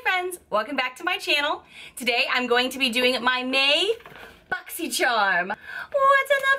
Hi friends, welcome back to my channel. Today I'm going to be doing my May Boxycharm. What's in the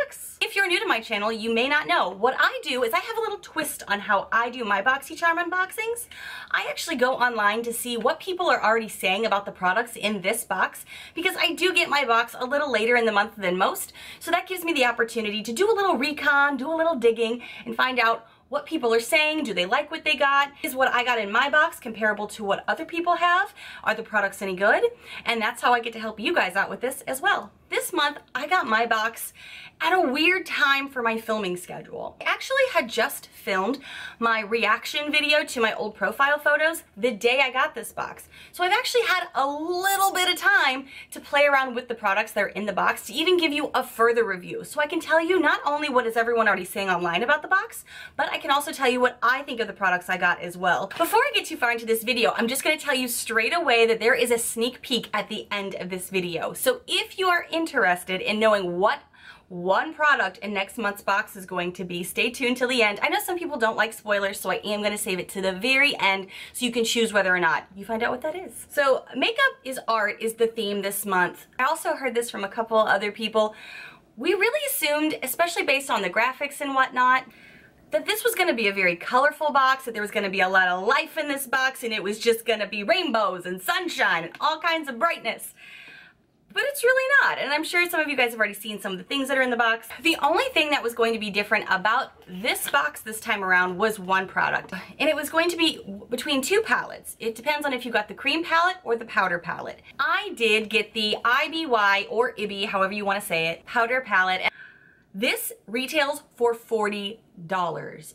box? If you're new to my channel, you may not know. What I do is I have a little twist on how I do my Boxycharm unboxings. I actually go online to see what people are already saying about the products in this box because I do get my box a little later in the month than most. So that gives me the opportunity to do a little recon, do a little digging, and find out what people are saying. Do they like what they got? Is what I got in my box comparable to what other people have? Are the products any good? And that's how I get to help you guys out with this as well. This month, I got my box at a weird time for my filming schedule. I actually had just filmed my reaction video to my old profile photos the day I got this box. So I've actually had a little bit of time to play around with the products that are in the box to even give you a further review. So I can tell you not only what is everyone already saying online about the box, but I can also tell you what I think of the products I got as well. Before I get too far into this video, I'm just gonna tell you straight away that there is a sneak peek at the end of this video. So if you are interested in knowing what one product in next month's box is going to be, stay tuned till the end. I know some people don't like spoilers, so I am going to save it to the very end so you can choose whether or not you find out what that is. So makeup is art is the theme this month. I also heard this from a couple other people. We really assumed, especially based on the graphics and whatnot, that this was going to be a very colorful box, that there was going to be a lot of life in this box, and it was just going to be rainbows and sunshine and all kinds of brightness. But it's really not, and I'm sure some of you guys have already seen some of the things that are in the box. The only thing that was going to be different about this box this time around was one product, and it was going to be between two palettes. It depends on if you got the cream palette or the powder palette. I did get the IBY or IBY, however you want to say it, powder palette. This retails for $40.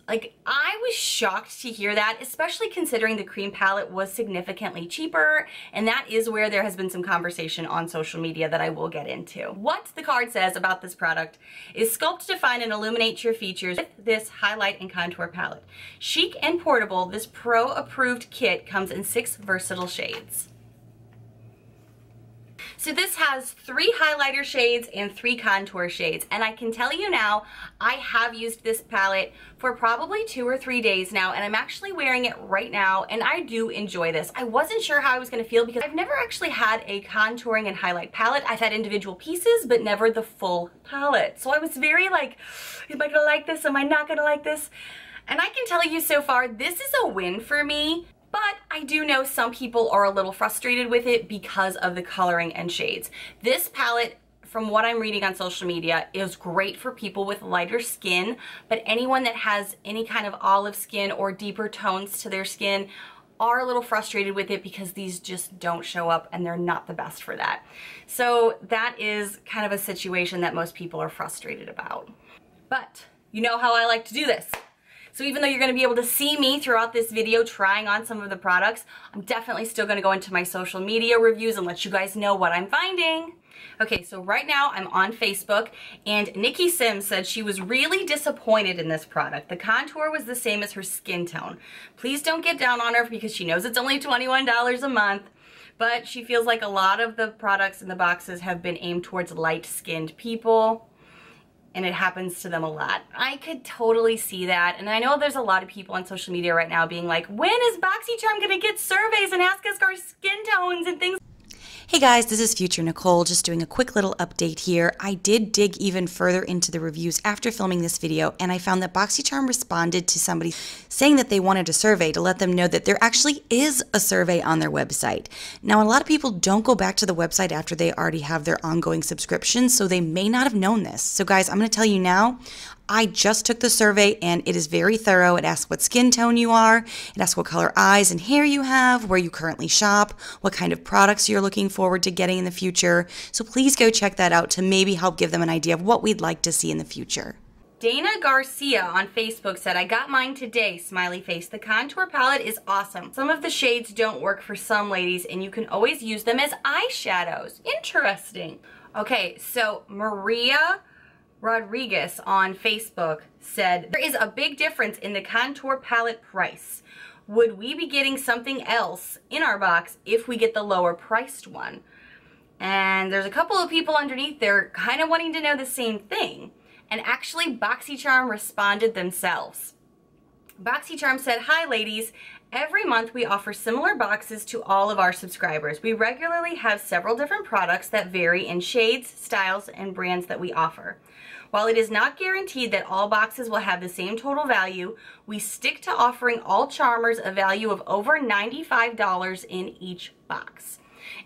Like, I was shocked to hear that, especially considering the cream palette was significantly cheaper, and that is where there has been some conversation on social media that I will get into. What the card says about this product is sculpt, define, and illuminate your features with this highlight and contour palette. Chic and portable, this pro-approved kit comes in 6 versatile shades. So this has 3 highlighter shades and 3 contour shades, and I can tell you now, I have used this palette for probably 2 or 3 days now, and I'm actually wearing it right now, and I do enjoy this. I wasn't sure how I was going to feel because I've never actually had a contouring and highlight palette. I've had individual pieces, but never the full palette. So I was very like, am I going to like this? Am I not going to like this? And I can tell you so far, this is a win for me. But I do know some people are a little frustrated with it because of the coloring and shades. This palette, from what I'm reading on social media, is great for people with lighter skin, but anyone that has any kind of olive skin or deeper tones to their skin are a little frustrated with it because these just don't show up and they're not the best for that. So that is kind of a situation that most people are frustrated about. But you know how I like to do this. So even though you're going to be able to see me throughout this video trying on some of the products, I'm definitely still going to go into my social media reviews and let you guys know what I'm finding. Okay, so right now I'm on Facebook, and Nikki Sims said she was really disappointed in this product. The contour was the same as her skin tone. Please don't get down on her because she knows it's only $21 a month, but she feels like a lot of the products in the boxes have been aimed towards light-skinned people, and it happens to them a lot. I could totally see that, and I know there's a lot of people on social media right now being like, when is Boxycharm gonna get surveys and ask us our skin tones and things? Hey guys, this is future Nichole, just doing a quick little update here. I did dig even further into the reviews after filming this video, and I found that Boxycharm responded to somebody saying that they wanted a survey to let them know that there actually is a survey on their website. Now, a lot of people don't go back to the website after they already have their ongoing subscription, so they may not have known this. So guys, I'm going to tell you now, I just took the survey and it is very thorough. It asks what skin tone you are, it asks what color eyes and hair you have, where you currently shop, what kind of products you're looking forward to getting in the future. So please go check that out to maybe help give them an idea of what we'd like to see in the future. Dana Garcia on Facebook said, I got mine today, smiley face. The contour palette is awesome. Some of the shades don't work for some ladies and you can always use them as eyeshadows. Interesting. Okay, so Maria Rodriguez on Facebook said, there is a big difference in the contour palette price. Would we be getting something else in our box if we get the lower priced one? And there's a couple of people underneath there kind of wanting to know the same thing. And actually Boxycharm responded themselves. Boxycharm said, hi ladies, Every month we offer similar boxes to all of our subscribers. We regularly have several different products that vary in shades, styles, and brands that we offer. While it is not guaranteed that all boxes will have the same total value, we stick to offering all charmers a value of over $95 in each box.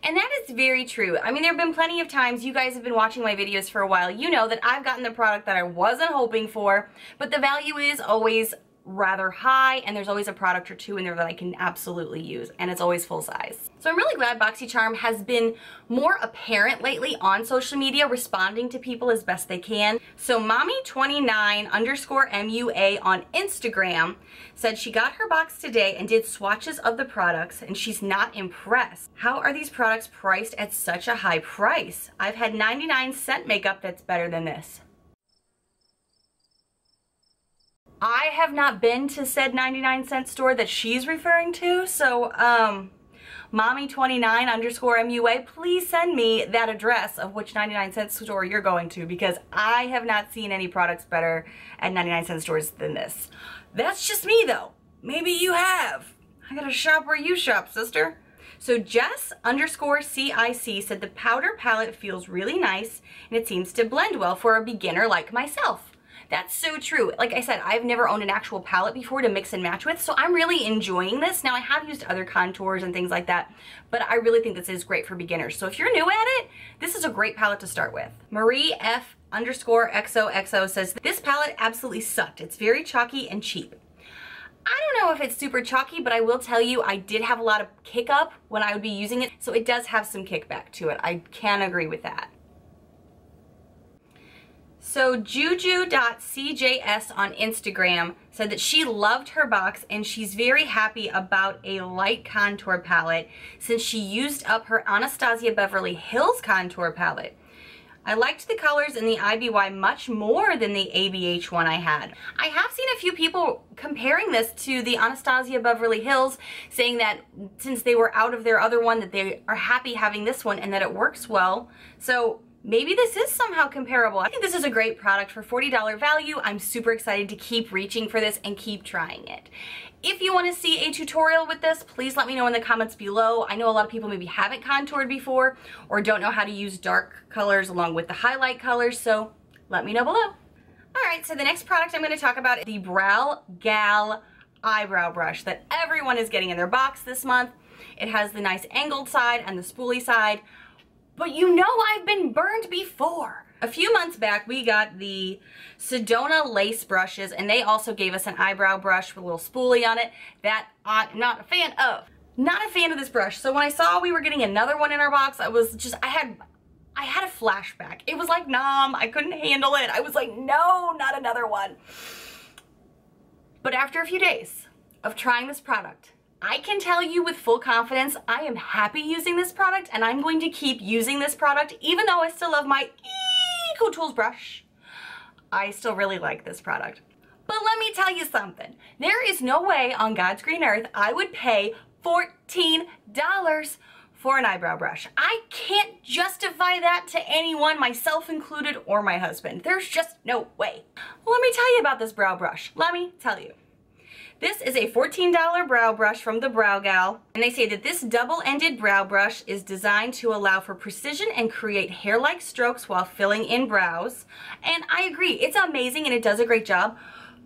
And that is very true. I mean, there have been plenty of times, you guys have been watching my videos for a while, you know that I've gotten the product that I wasn't hoping for, but the value is always rather high, and there's always a product or two in there that I can absolutely use, and it's always full size. So I'm really glad Boxycharm has been more apparent lately on social media, responding to people as best they can. So mommy29_MUA on Instagram said she got her box today and did swatches of the products, and she's not impressed. How are these products priced at such a high price? I've had 99-cent makeup that's better than this. I have not been to said 99-cent store that she's referring to, so mommy29_MUA, please send me that address of which 99-cent store you're going to, because I have not seen any products better at 99-cent stores than this. That's just me though. Maybe you have. I gotta shop where you shop, sister. So Jess_CIC said the powder palette feels really nice and it seems to blend well for a beginner like myself. That's so true. Like I said, I've never owned an actual palette before to mix and match with, so I'm really enjoying this. Now, I have used other contours and things like that, but I really think this is great for beginners. So if you're new at it, this is a great palette to start with. Marie F_XOXO says, this palette absolutely sucked. It's very chalky and cheap. I don't know if it's super chalky, but I will tell you I did have a lot of kick up when I would be using it, so it does have some kickback to it. I can agree with that. So Juju.CJS on Instagram said that she loved her box and she's very happy about a light contour palette since she used up her Anastasia Beverly Hills contour palette. I liked the colors in the IBY much more than the ABH one I had. I have seen a few people comparing this to the Anastasia Beverly Hills, saying that since they were out of their other one that they are happy having this one and that it works well. So maybe this is somehow comparable. I think this is a great product for $40 value. I'm super excited to keep reaching for this and keep trying it. If you want to see a tutorial with this, please let me know in the comments below. I know a lot of people maybe haven't contoured before or don't know how to use dark colors along with the highlight colors, so let me know below. Alright, so the next product I'm going to talk about is the Brow Gal eyebrow brush that everyone is getting in their box this month. It has the nice angled side and the spoolie side. But you know I've been burned before. A few months back, we got the Sedona lace brushes, and they also gave us an eyebrow brush with a little spoolie on it that I'm not a fan of. Not a fan of this brush. So when I saw we were getting another one in our box, I had a flashback. It was like, nom, I couldn't handle it. I was like, no, not another one. But after a few days of trying this product, I can tell you with full confidence, I am happy using this product and I'm going to keep using this product even though I still love my EcoTools brush. I still really like this product. But let me tell you something. There is no way on God's green earth I would pay $14 for an eyebrow brush. I can't justify that to anyone, myself included or my husband. There's just no way. Well, let me tell you about this brow brush. Let me tell you. This is a $14 brow brush from the Brow Gal, and they say that this double-ended brow brush is designed to allow for precision and create hair-like strokes while filling in brows. And I agree, it's amazing and it does a great job,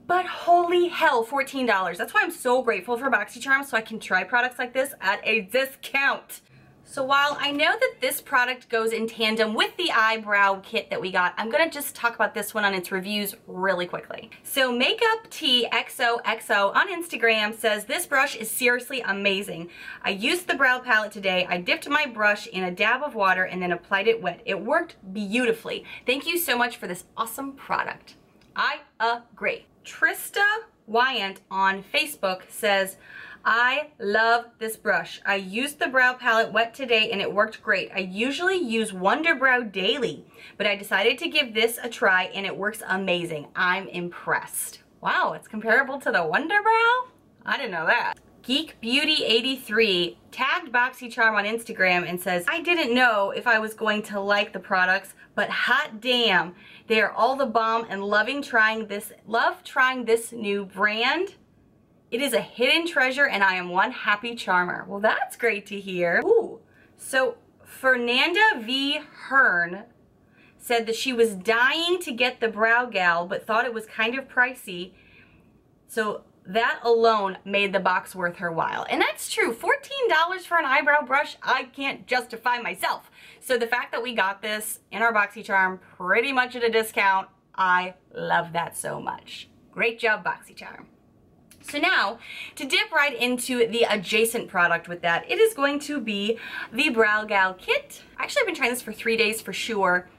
but holy hell, $14. That's why I'm so grateful for Boxycharm, so I can try products like this at a discount. So while I know that this product goes in tandem with the eyebrow kit that we got, I'm gonna just talk about this one on its reviews really quickly. So MakeupTXOXO on Instagram says, this brush is seriously amazing. I used the brow palette today. I dipped my brush in a dab of water and then applied it wet. It worked beautifully. Thank you so much for this awesome product. I agree. Trista Wyant on Facebook says, I love this brush. I used the brow palette wet today and it worked great. I usually use Wonder Brow daily, but I decided to give this a try and it works amazing. I'm impressed. Wow, it's comparable to the Wonder Brow? I didn't know that. Geek Beauty 83 tagged Boxycharm on Instagram and says, I didn't know if I was going to like the products, but hot damn, they are all the bomb and love trying this new brand. It is a hidden treasure and I am one happy charmer. Well, that's great to hear. Ooh, so Fernanda V. Hearn said that she was dying to get the Brow Gal, but thought it was kind of pricey. So that alone made the box worth her while. And that's true, $14 for an eyebrow brush, I can't justify myself. So the fact that we got this in our Boxycharm pretty much at a discount, I love that so much. Great job, Boxycharm. So now, to dip right into the adjacent product with that, it is going to be the Brow Gal Kit. Actually, I've been trying this for 3 days for sure.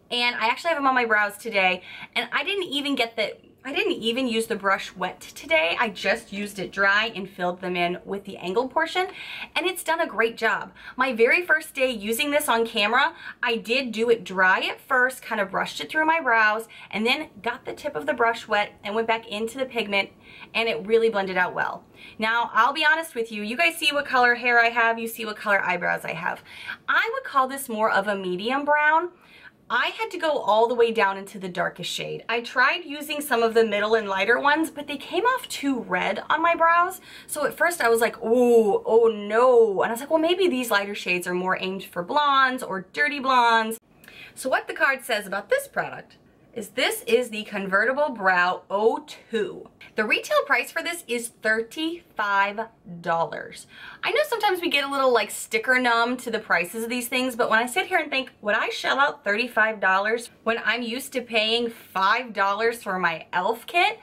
And I actually have them on my brows today, and I didn't even use the brush wet today. I just used it dry and filled them in with the angled portion, and it's done a great job. My very first day using this on camera, I did do it dry at first, kind of brushed it through my brows, and then got the tip of the brush wet and went back into the pigment, and it really blended out well. Now, I'll be honest with you, you guys see what color hair I have, you see what color eyebrows I have. I would call this more of a medium brown. I had to go all the way down into the darkest shade. I tried using some of the middle and lighter ones, but they came off too red on my brows. So at first I was like, oh no. And I was like, well, maybe these lighter shades are more aimed for blondes or dirty blondes. So what the card says about this product is this is the Convertible Brow 02. The retail price for this is $35. I know sometimes we get a little like sticker numb to the prices of these things, but when I sit here and think, would I shell out $35 when I'm used to paying $5 for my e.l.f. kit?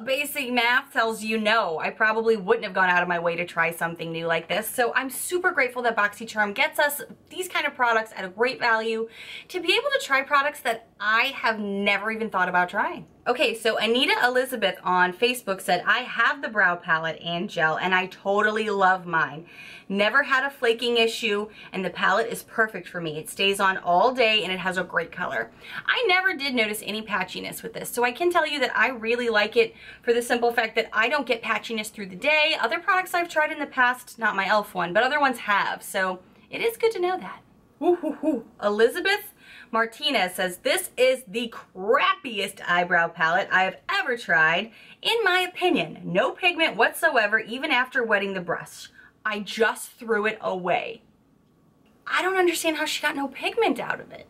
Basic math tells you no. I probably wouldn't have gone out of my way to try something new like this. So I'm super grateful that Boxycharm gets us these kind of products at a great value to be able to try products that I have never even thought about trying. Okay, so Anita Elizabeth on Facebook said, I have the brow palette and gel and I totally love mine. Never had a flaking issue and the palette is perfect for me. It stays on all day and it has a great color. I never did notice any patchiness with this, so I can tell you that I really like it for the simple fact that I don't get patchiness through the day. Other products I've tried in the past, not my e.l.f. one, but other ones have, so it is good to know that. Woo-hoo-hoo. Elizabeth Martinez says, this is the crappiest eyebrow palette I have ever tried. In my opinion, no pigment whatsoever even after wetting the brush. I just threw it away. I don't understand how she got no pigment out of it.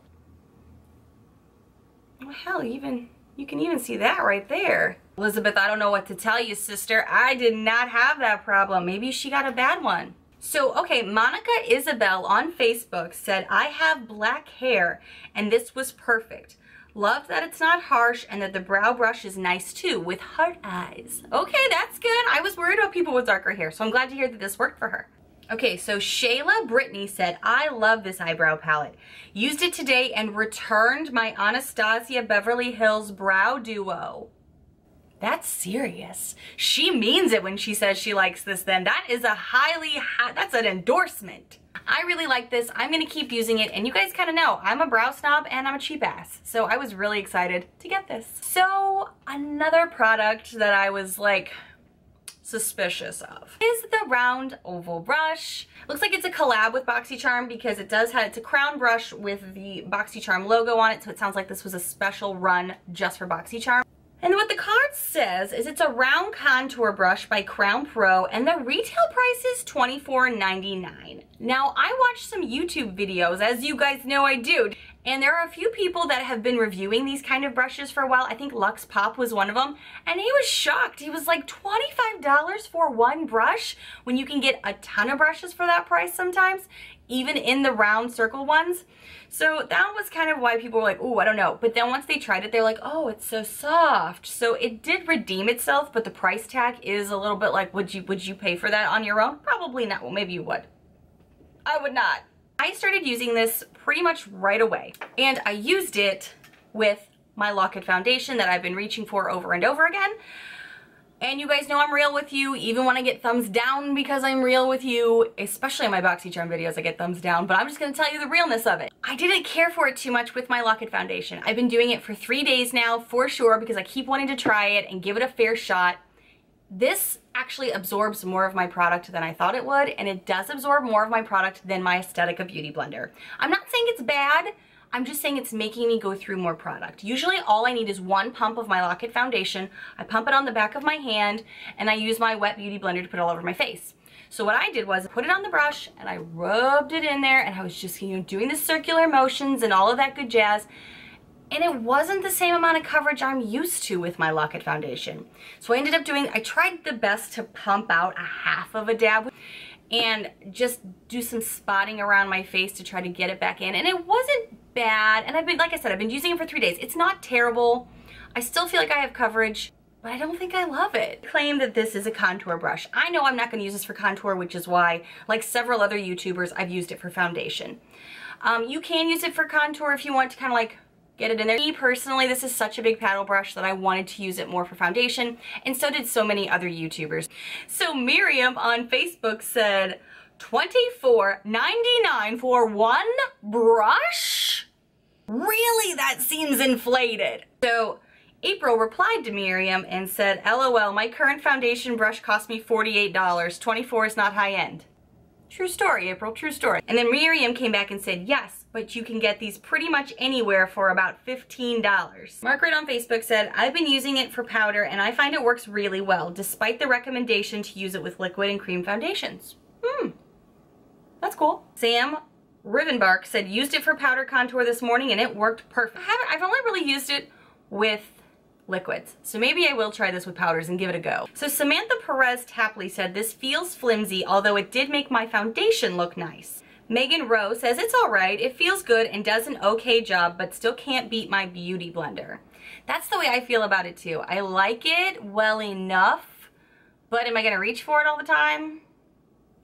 Well, hell, you can even see that right there. Elizabeth, I don't know what to tell you, sister. I did not have that problem. Maybe she got a bad one. So, okay, Monica Isabel on Facebook said, I have black hair and this was perfect. Love that it's not harsh and that the brow brush is nice too with heart eyes. Okay, that's good. I was worried about people with darker hair, so I'm glad to hear that this worked for her. Okay, so Shayla Brittany said, I love this eyebrow palette. Used it today and returned my Anastasia Beverly Hills Brow Duo. That's serious. She means it when she says she likes this then. That is that's an endorsement. I really like this. I'm gonna keep using it, and you guys kinda know, I'm a brow snob and I'm a cheap ass. So I was really excited to get this. So another product that I was like, suspicious of is the round oval brush. Looks like it's a collab with Boxycharm because it's a crown brush with the Boxycharm logo on it, so it sounds like this was a special run just for Boxycharm. And what the card says is it's a round contour brush by Crown Pro and the retail price is $24.99. Now, I watched some YouTube videos, as you guys know I do, and there are a few people that have been reviewing these kind of brushes for a while. I think Lux Pop was one of them, and he was shocked. He was like, $25 for one brush when you can get a ton of brushes for that price sometimes, even in the round circle ones. So that was kind of why people were like, oh, I don't know. But then once they tried it, they're like, oh, it's so soft. So it did redeem itself, but the price tag is a little bit like, would you pay for that on your own? Probably not. Well, maybe you would. I would not. I started using this pretty much right away, and I used it with my Lock-It foundation that I've been reaching for over and over again. And you guys know I'm real with you, even when I get thumbs down because I'm real with you, especially in my Boxycharm videos I get thumbs down, but I'm just gonna tell you the realness of it. I didn't care for it too much with my Lock-It foundation. I've been doing it for 3 days now for sure because I keep wanting to try it and give it a fair shot. This actually absorbs more of my product than I thought it would, and it does absorb more of my product than my Aesthetica Beauty Blender. I'm not saying it's bad. I'm just saying it's making me go through more product. Usually all I need is one pump of my Lock It foundation. I pump it on the back of my hand and I use my wet beauty blender to put it all over my face. So what I did was put it on the brush and I rubbed it in there and I was just, doing the circular motions and all of that good jazz. And it wasn't the same amount of coverage I'm used to with my Lock It foundation. So I tried the best to pump out a half of a dab and just do some spotting around my face to try to get it back in. And it wasn't bad. And like I said, I've been using it for 3 days. It's not terrible. I still feel like I have coverage, but I don't think I love it. Claim that this is a contour brush. I know I'm not gonna use this for contour, which is why, like several other YouTubers, I've used it for foundation. You can use it for contour if you want to kind of like get it in there. Me personally, this is such a big paddle brush that I wanted to use it more for foundation, and so did so many other YouTubers. So Miriam on Facebook said, $24.99 for one brush? Really? That seems inflated. So April replied to Miriam and said, LOL, my current foundation brush cost me $48. $24 is not high end. True story, April, true story. And then Miriam came back and said, yes, but you can get these pretty much anywhere for about $15. Margaret on Facebook said, I've been using it for powder and I find it works really well, despite the recommendation to use it with liquid and cream foundations. That's cool. Sam Rivenbark said, used it for powder contour this morning and it worked perfect. I've only really used it with liquids, so maybe I will try this with powders and give it a go. So Samantha Perez Tapley said, this feels flimsy, although it did make my foundation look nice. Megan Rowe says, it's alright, it feels good and does an okay job, but still can't beat my beauty blender. That's the way I feel about it too. I like it well enough, but am I gonna reach for it all the time?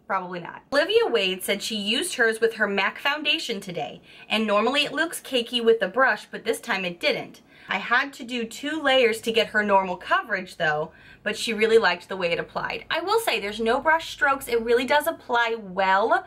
Probably not. Olivia Wade said she used hers with her MAC foundation today, and normally it looks cakey with the brush, but this time it didn't. I had to do 2 layers to get her normal coverage though, but she really liked the way it applied. I will say there's no brush strokes. It really does apply well,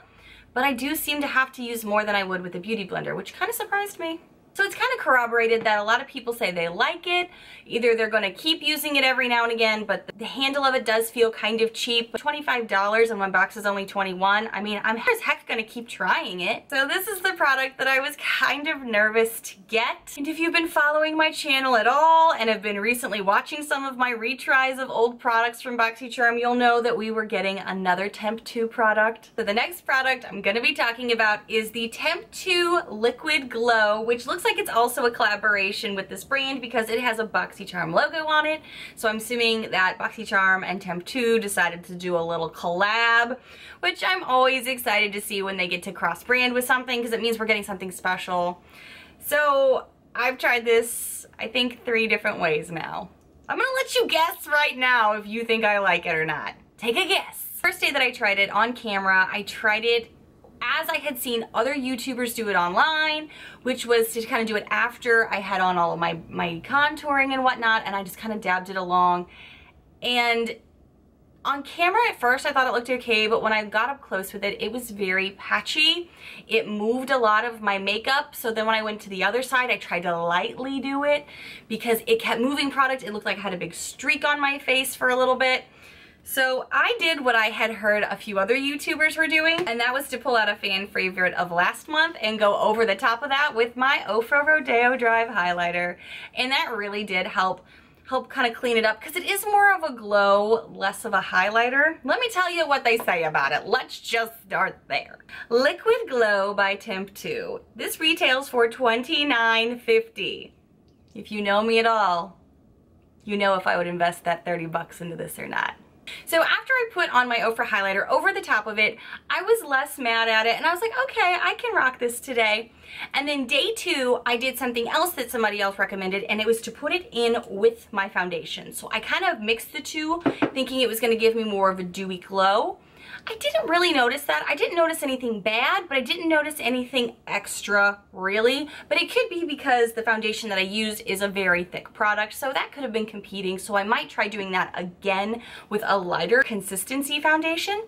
but I do seem to have to use more than I would with a beauty blender, which kind of surprised me. So it's kind of corroborated that a lot of people say they like it. Either they're going to keep using it every now and again, but the handle of it does feel kind of cheap. $25 and one box is only $21. I mean, I'm as heck going to keep trying it. So this is the product that I was kind of nervous to get. And if you've been following my channel at all and have been recently watching some of my retries of old products from Boxycharm, you'll know that we were getting another Temp 2 product. So the next product I'm going to be talking about is the Temp 2 Liquid Glow, which looks like it's also a collaboration with this brand because it has a Boxycharm logo on it. So I'm assuming that Boxycharm and Temp 2 decided to do a little collab, which I'm always excited to see when they get to cross brand with something because it means we're getting something special. So I've tried this, I think 3 different ways now. I'm gonna let you guess right now if you think I like it or not. Take a guess. First day that I tried it on camera, I tried it as I had seen other YouTubers do it online, which was to kind of do it after I had on all of my contouring and whatnot, and I just kind of dabbed it along. And on camera at first I thought it looked okay, but when I got up close with it, it was very patchy. It moved a lot of my makeup, so then when I went to the other side, I tried to lightly do it because it kept moving product. It looked like I had a big streak on my face for a little bit. So I did what I had heard a few other YouTubers were doing, and that was to pull out a fan favorite of last month and go over the top of that with my Ofra Rodeo Drive highlighter. And that really did help kind of clean it up because it is more of a glow, less of a highlighter. Let me tell you what they say about it. Let's just start there. Liquid Glow by Temp 2. This retails for $29.50. If you know me at all, you know if I would invest that 30 bucks into this or not. So after I put on my Ofra highlighter over the top of it, I was less mad at it and I was like, okay, I can rock this today. And then day 2, I did something else that somebody else recommended, and it was to put it in with my foundation. So I kind of mixed the two, thinking it was going to give me more of a dewy glow. I didn't really notice that. I didn't notice anything bad, but I didn't notice anything extra, really. But it could be because the foundation that I used is a very thick product, so that could have been competing. So I might try doing that again with a lighter consistency foundation.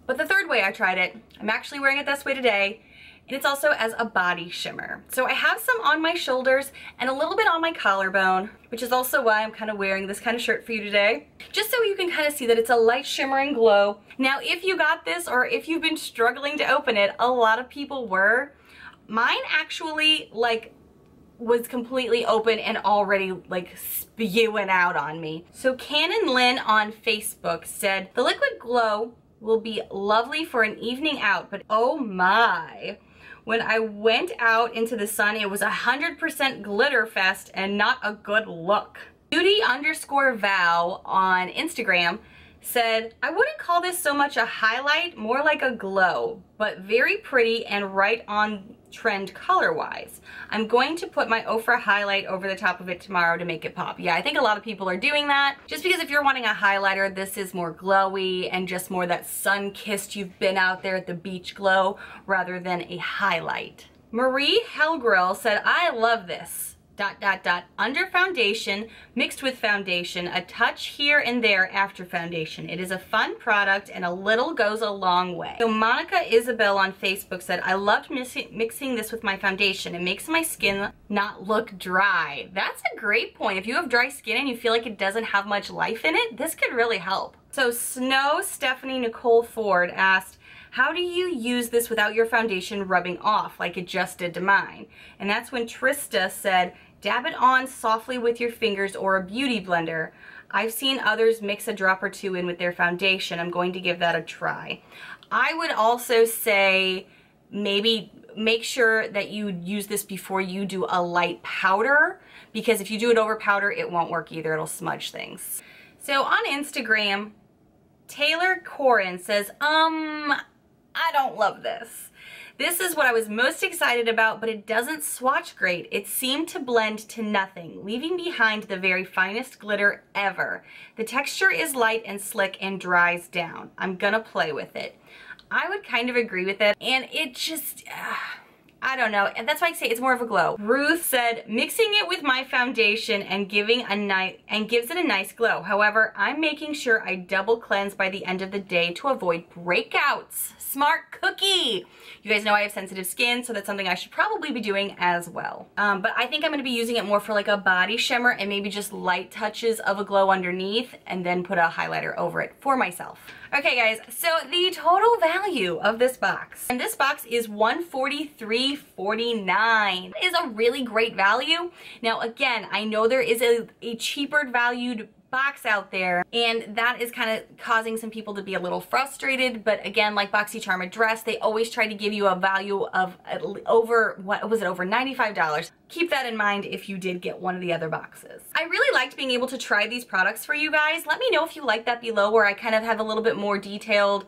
But the third way I tried it, I'm actually wearing it this way today, and it's also as a body shimmer. So I have some on my shoulders and a little bit on my collarbone, which is also why I'm kind of wearing this kind of shirt for you today, just so you can kind of see that it's a light shimmering glow. Now, if you got this or if you've been struggling to open it, a lot of people were. Mine actually like was completely open and already like spewing out on me. So Canon Lynn on Facebook said, the liquid glow will be lovely for an evening out, but oh my. When I went out into the sun, it was 100% glitter fest and not a good look. Beauty_Val on Instagram said, I wouldn't call this so much a highlight, more like a glow, but very pretty and right on trend color-wise. I'm going to put my Ofra highlight over the top of it tomorrow to make it pop. Yeah, I think a lot of people are doing that. Just because if you're wanting a highlighter, this is more glowy and just more that sun-kissed, you've been out there at the beach glow, rather than a highlight. Marie Hellgrill said, I love this. ... under foundation, mixed with foundation, a touch here and there after foundation. It is a fun product and a little goes a long way. So Monica Isabel on Facebook said, I loved mixing this with my foundation. It makes my skin not look dry. That's a great point. If you have dry skin and you feel like it doesn't have much life in it, this could really help. So Snow Stephanie Nicole Ford asked, how do you use this without your foundation rubbing off like it just did to mine? And that's when Trista said, dab it on softly with your fingers or a beauty blender. I've seen others mix a drop or two in with their foundation. I'm going to give that a try. I would also say maybe make sure that you use this before you do a light powder, because if you do it over powder, it won't work either. It'll smudge things. So on Instagram, Taylor Corin says, I don't love this. This is what I was most excited about, but it doesn't swatch great. It seemed to blend to nothing, leaving behind the very finest glitter ever. The texture is light and slick and dries down. I'm gonna play with it. I would kind of agree with it, and it just, I don't know, and that's why I say it's more of a glow. Ruth said, mixing it with my foundation and gives it a nice glow. However, I'm making sure I double cleanse by the end of the day to avoid breakouts. Smart cookie! You guys know I have sensitive skin, so that's something I should probably be doing as well. But I think I'm gonna be using it more for like a body shimmer and maybe just light touches of a glow underneath and then put a highlighter over it for myself. Okay guys, so the total value of this box, and this box is $143.49. It is a really great value. Now again, I know there is a cheaper valued box out there, and that is kind of causing some people to be a little frustrated, but again, like Boxycharm addressed, they always try to give you a value of over, what was it, over $95. Keep that in mind if you did get one of the other boxes. I really liked being able to try these products for you guys. Let me know if you like that below, where I kind of have a little bit more detailed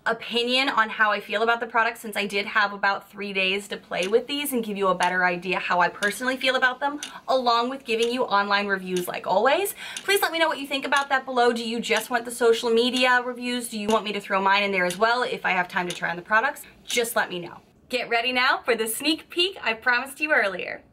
opinion on how I feel about the product, since I did have about 3 days to play with these and give you a better idea how I personally feel about them, along with giving you online reviews like always. Please let me know what you think about that below. Do you just want the social media reviews? Do you want me to throw mine in there as well if I have time to try on the products? Just let me know. Get ready now for the sneak peek I promised you earlier.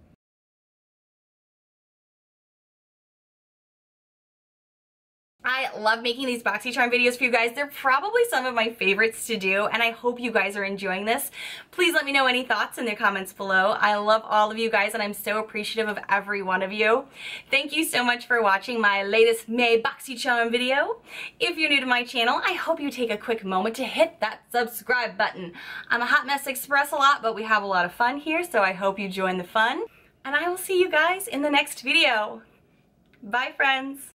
I love making these Boxycharm videos for you guys. They're probably some of my favorites to do, and I hope you guys are enjoying this. Please let me know any thoughts in the comments below. I love all of you guys, and I'm so appreciative of every one of you. Thank you so much for watching my latest May Boxycharm video. If you're new to my channel, I hope you take a quick moment to hit that subscribe button. I'm a hot mess express a lot, but we have a lot of fun here, so I hope you join the fun. And I will see you guys in the next video. Bye, friends.